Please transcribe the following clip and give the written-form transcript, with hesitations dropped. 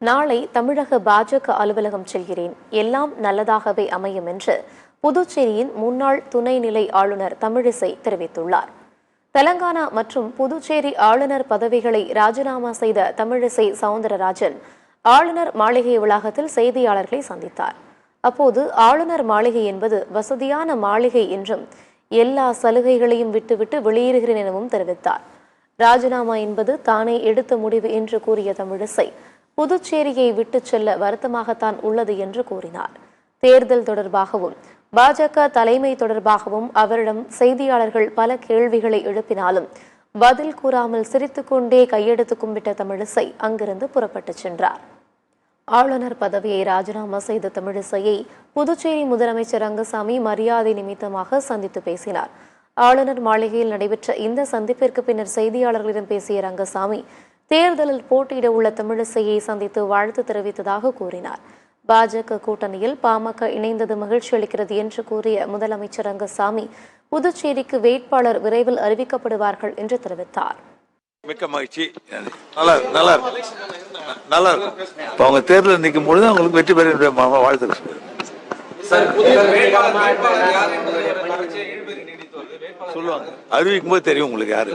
நாளை தமிழக பாஜக அலுவலகம் செல்கிறேன். எல்லாம் நல்லதாகவே அமையும் என்று புதுச்சேரியின் முன்னாள் துணைநிலை ஆளுநர் தமிழிசை தெரிவித்துள்ளார். தெலங்கானா மற்றும் புதுச்சேரி ஆளுநர் பதவிகளை ராஜினாமா செய்த தமிழிசை சவுந்தரராஜன் ஆளுநர் மாளிகை வளாகத்தில் செய்தியாளர்களை சந்தித்தார். அப்போது ஆளுநர் மாளிகை என்பது வசதியான மாளிகை என்றும் எல்லா சலுகைகளையும் விட்டுவிட்டு வெளியேறுகிறேன் எனவும் தெரிவித்தார். ராஜினாமா என்பது தானே எடுத்த முடிவு என்று கூறிய தமிழிசை புதுச்சேரியை விட்டுச் செல்ல வருத்தமாகத்தான் உள்ளது என்று கூறினார். தேர்தல் தொடர்பாகவும் பாஜக தலைமை தொடர்பாகவும் அவரிடம் செய்தியாளர்கள் பல கேள்விகளை எழுப்பினாலும் பதில் கூறாமல் சிரித்துக்கொண்டே கையெடுத்து கும்பிட்ட தமிழிசை அங்கிருந்து புறப்பட்டுச் சென்றார். ஆளுநர் பதவியை ராஜினாமா செய்த தமிழிசையை புதுச்சேரி முதலமைச்சர் ரங்கசாமி மரியாதை நிமித்தமாக சந்தித்து பேசினார். ஆளுநர் மாளிகையில் நடைபெற்ற இந்த சந்திப்பிற்கு பின்னர் செய்தியாளர்களிடம் பேசிய ரங்கசாமி தேர்தலில் போட்டியிட உள்ள தமிழிசையை சந்தித்து வாழ்த்து தெரிவித்ததாக கூறினார். பாஜக கூட்டணியில் பாமக இணைந்தது மகிழ்ச்சி அளிக்கிறது என்று கூறிய முதலமைச்சர் ரங்கசாமி புதுச்சேரிக்கு வேட்பாளர் விரைவில் அறிவிக்கப்படுவார்கள் என்று தெரிவித்தார். மிக்க மகிழ்ச்சி. நல்லா இருக்கும். அவங்க தேர்தலில் நிற்கும் பொழுது அவங்களுக்கு வெற்றி பெற வாழ்த்துக்கள் சொல்லுவாங்க. அறிவிக்கும் போது தெரியும் உங்களுக்கு யாரு.